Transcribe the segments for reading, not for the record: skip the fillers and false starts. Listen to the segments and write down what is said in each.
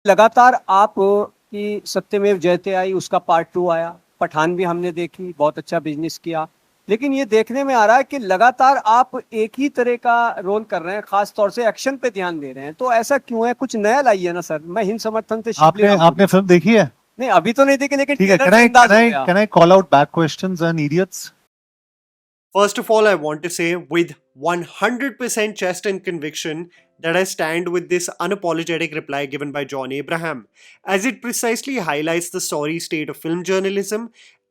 लगातार आप की सत्यमेव जयते आई, उसका पार्ट 2 आया, पठान भी हमने देखी, बहुत अच्छा बिजनेस किया। लेकिन ये देखने में आ रहा है कि लगातार आप एक ही तरह का रोल कर रहे हैं, खास तौर से एक्शन पे ध्यान दे रहे हैं। तो ऐसा क्यों है? कुछ नया लाइए ना सर। मैं हिंद समर्थन से शिवली आपने राम को आपने फिल्म देखी है? नहीं, अभी तो नहीं देखी, लेकिन ठीक है, ट्रेलर कैन से आई अंदाज कैन हो आई गया। Can I call out back questions and idiots? First of all, I want to say with 100% chest and conviction that I stand with this unapologetic reply given by John Abraham, as it precisely highlights the sorry state of film journalism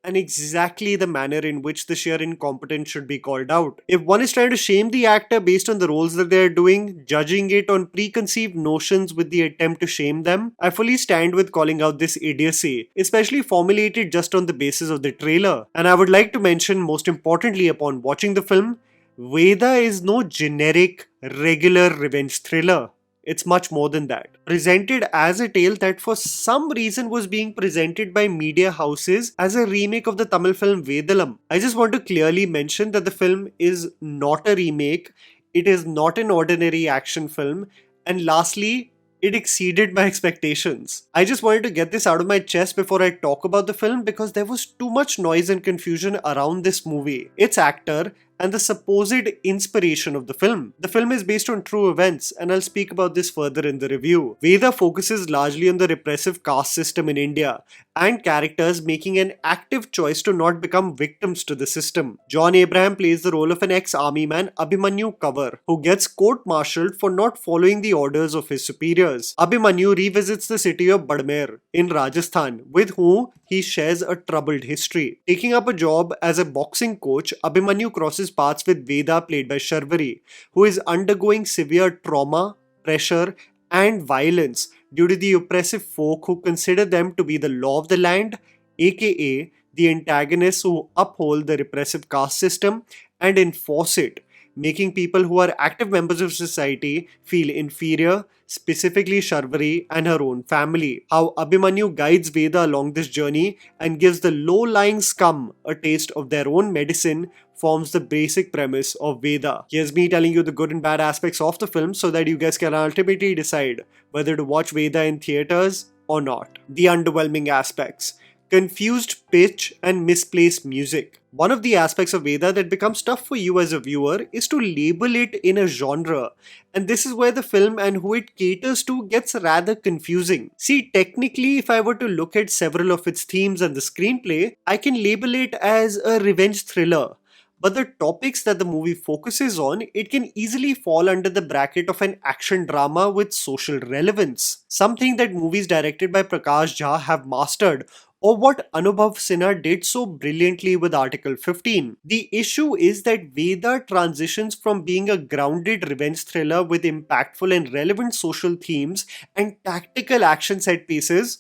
and exactly the manner in which the sheer incompetence should be called out. If one is trying to shame the actor based on the roles that they are doing, judging it on preconceived notions with the attempt to shame them, I fully stand with calling out this idiocy, especially formulated just on the basis of the trailer. And I would like to mention, most importantly, upon watching the film, Veda is no generic, regular revenge thriller. It's much more than that. Presented as a tale that for some reason was being presented by media houses as a remake of the Tamil film Vedalam. I just want to clearly mention that the film is not a remake, it is not an ordinary action film, and lastly, it exceeded my expectations. I just wanted to get this out of my chest before I talk about the film because there was too much noise and confusion around this movie, its actor, and the supposed inspiration of the film. The film is based on true events, and I'll speak about this further in the review. Veda focuses largely on the repressive caste system in India and characters making an active choice to not become victims to the system. John Abraham plays the role of an ex-army man, Abhimanyu Kavar, who gets court-martialed for not following the orders of his superiors. Abhimanyu revisits the city of Badmer in Rajasthan, with whom he shares a troubled history. Taking up a job as a boxing coach, Abhimanyu crosses paths with Veda, played by Sharvari, who is undergoing severe trauma, pressure, and violence due to the oppressive folk who consider them to be the law of the land, aka the antagonists who uphold the repressive caste system and enforce it, making people who are active members of society feel inferior, specifically Sharvari and her own family. How Abhimanyu guides Veda along this journey and gives the low-lying scum a taste of their own medicine forms the basic premise of Veda. Here's me telling you the good and bad aspects of the film so that you guys can ultimately decide whether to watch Veda in theaters or not. The underwhelming aspects: confused pitch and misplaced music. One of the aspects of Veda that becomes tough for you as a viewer is to label it in a genre, and this is where the film and who it caters to gets rather confusing. See, technically, if I were to look at several of its themes and the screenplay, I can label it as a revenge thriller. But the topics that the movie focuses on, it can easily fall under the bracket of an action drama with social relevance. Something that movies directed by Prakash Jha have mastered, or what Anubhav Sinha did so brilliantly with Article 15. The issue is that Veda transitions from being a grounded revenge thriller with impactful and relevant social themes and tactical action set pieces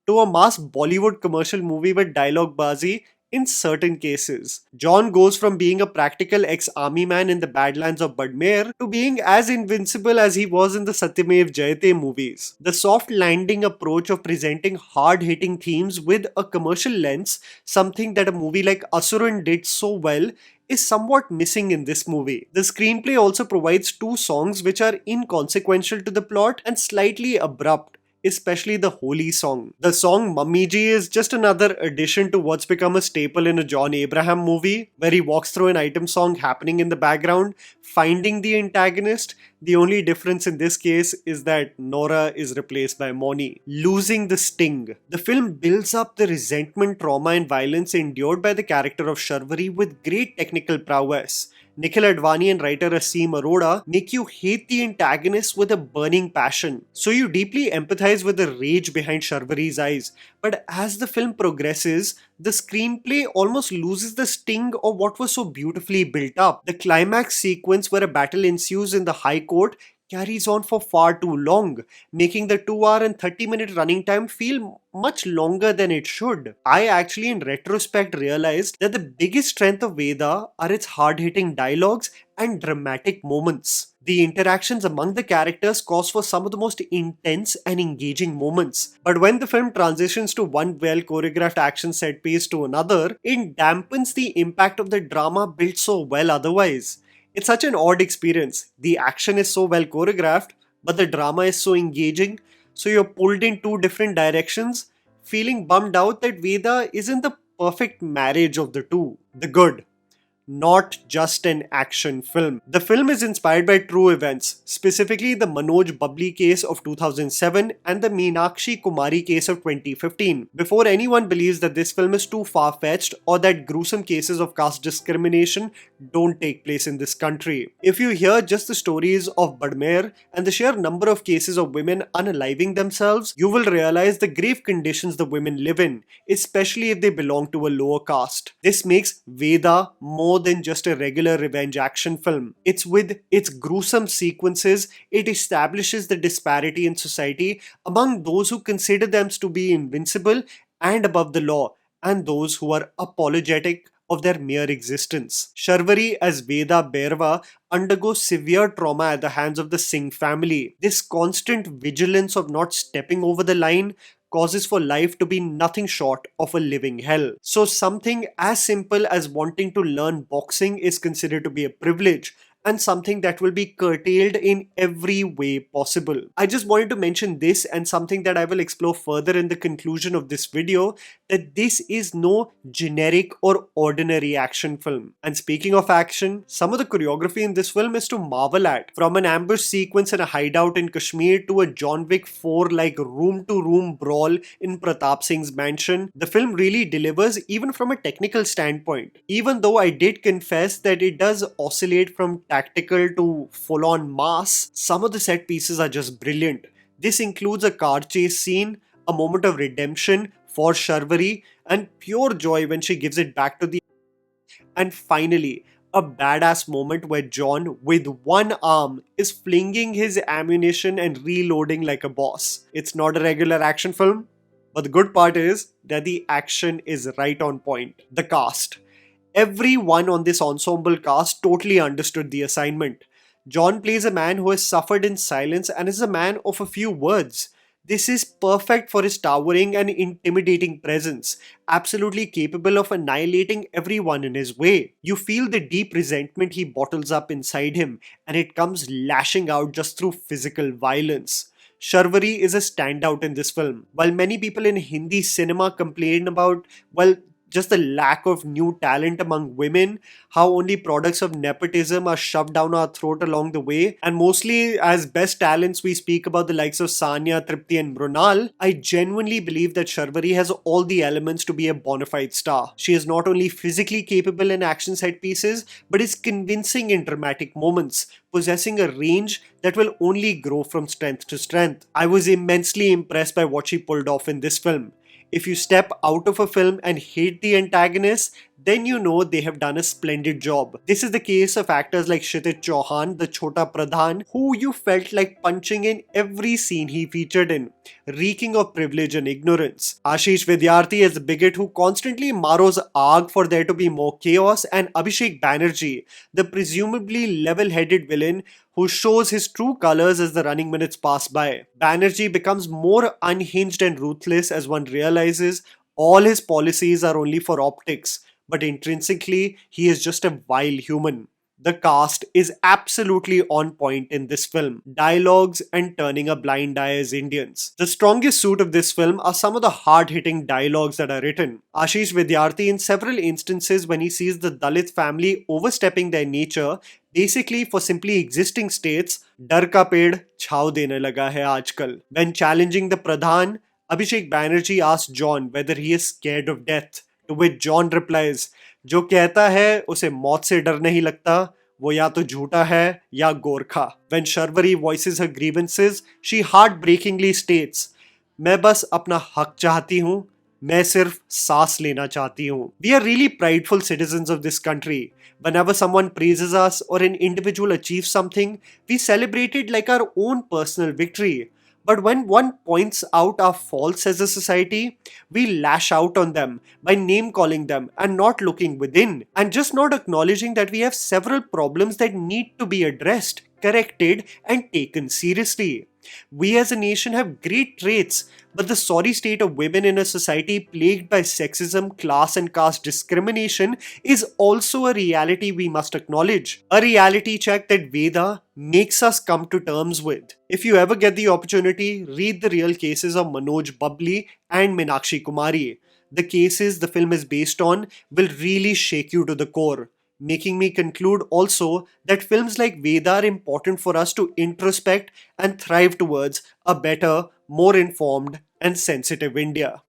to a mass Bollywood commercial movie with dialogue bazi in certain cases. John goes from being a practical ex-army man in the Badlands of Badmer to being as invincible as he was in the Satyamev Jayate movies. The soft landing approach of presenting hard-hitting themes with a commercial lens, something that a movie like Asuran did so well, is somewhat missing in this movie. The screenplay also provides two songs which are inconsequential to the plot and slightly abrupt, especially the Holy song. The song Mummy Ji is just another addition to what's become a staple in a John Abraham movie, where he walks through an item song happening in the background, finding the antagonist. The only difference in this case is that Nora is replaced by Moni, losing the sting. The film builds up the resentment, trauma, and violence endured by the character of Sharvari with great technical prowess. Nikhil Advani and writer Aseem Arora make you hate the antagonist with a burning passion. So you deeply empathize with the rage behind Sharvari's eyes. But as the film progresses, the screenplay almost loses the sting of what was so beautifully built up. The climax sequence where a battle ensues in the High Court carries on for far too long, making the 2 hour and 30-minute running time feel much longer than it should. I actually, in retrospect, realized that the biggest strength of Veda are its hard-hitting dialogues and dramatic moments. The interactions among the characters cause for some of the most intense and engaging moments. But when the film transitions to one well choreographed action set piece to another, it dampens the impact of the drama built so well otherwise. It's such an odd experience. The action is so well choreographed, but the drama is so engaging. So you're pulled in two different directions, feeling bummed out that Veda isn't the perfect marriage of the two. The good, not just an action film. The film is inspired by true events, specifically the Manoj Babli case of 2007 and the Meenakshi Kumari case of 2015. Before anyone believes that this film is too far-fetched or that gruesome cases of caste discrimination don't take place in this country. If you hear just the stories of Badmer and the sheer number of cases of women unaliving themselves, you will realize the grave conditions the women live in, especially if they belong to a lower caste. This makes Veda more than just a regular revenge action film. It's with its gruesome sequences, it establishes the disparity in society among those who consider them to be invincible and above the law, and those who are apologetic of their mere existence. Sharvari as Veda Berwa undergoes severe trauma at the hands of the Singh family. This constant vigilance of not stepping over the line causes for life to be nothing short of a living hell. So something as simple as wanting to learn boxing is considered to be a privilege, and something that will be curtailed in every way possible. I just wanted to mention this, and something that I will explore further in the conclusion of this video, that this is no generic or ordinary action film. And speaking of action, some of the choreography in this film is to marvel at. From an ambush sequence in a hideout in Kashmir to a John Wick 4 like room-to-room brawl in Pratap Singh's mansion, the film really delivers even from a technical standpoint. Even though I did confess that it does oscillate from tactical to full-on mass, some of the set pieces are just brilliant. This includes a car chase scene, a moment of redemption for Sharvari, and pure joy when she gives it back to the... And finally, a badass moment where John, with one arm, is flinging his ammunition and reloading like a boss. It's not a regular action film, but the good part is that the action is right on point. The cast. Everyone on this ensemble cast totally understood the assignment. John plays a man who has suffered in silence and is a man of a few words. This is perfect for his towering and intimidating presence, absolutely capable of annihilating everyone in his way. You feel the deep resentment he bottles up inside him, and it comes lashing out just through physical violence. Sharvari is a standout in this film. While many people in Hindi cinema complain about, just the lack of new talent among women, how only products of nepotism are shoved down our throat along the way, and mostly as best talents we speak about the likes of Sanya, Tripti and Mrunal, I genuinely believe that Sharvari has all the elements to be a bona fide star. She is not only physically capable in action set pieces, but is convincing in dramatic moments, possessing a range that will only grow from strength to strength. I was immensely impressed by what she pulled off in this film. If you step out of a film and hate the antagonist, then you know they have done a splendid job. This is the case of actors like Kshitij Chauhan, the Chota Pradhan, who you felt like punching in every scene he featured in, reeking of privilege and ignorance. Ashish Vidyarthi as the bigot who constantly maros aag for there to be more chaos, and Abhishek Banerjee, the presumably level-headed villain who shows his true colors as the running minutes pass by. Banerjee becomes more unhinged and ruthless as one realizes all his policies are only for optics, but intrinsically he is just a vile human. The cast is absolutely on point in this film. Dialogues and turning a blind eye as Indians. The strongest suit of this film are some of the hard-hitting dialogues that are written. Ashish Vidyarthi, in several instances when he sees the Dalit family overstepping their nature, basically for simply existing, states, "Dar ka ped chhau dene laga hai aajkal." When challenging the Pradhan, Abhishek Banerjee asks John whether he is scared of death, to which John replies, "जो कहता है उसे मौत से डर नहीं लगता, वो या तो झूठा है या Gorkha." When Sharvari voices her grievances, she heartbreakingly states, "मैं बस अपना हक चाहती हूँ, मैं सिर्फ सांस लेना चाहती हूँ." We are really prideful citizens of this country. Whenever someone praises us or an individual achieves something, we celebrate it like our own personal victory. But when one points out our faults as a society, we lash out on them by name-calling them and not looking within, and just not acknowledging that we have several problems that need to be addressed, corrected, and taken seriously. We as a nation have great traits, but the sorry state of women in a society plagued by sexism, class, and caste discrimination is also a reality we must acknowledge. A reality check that Veda makes us come to terms with. If you ever get the opportunity, read the real cases of Manoj Babli and Meenakshi Kumari. The cases the film is based on will really shake you to the core, making me conclude also that films like Veda are important for us to introspect and thrive towards a better, more informed, and sensitive India.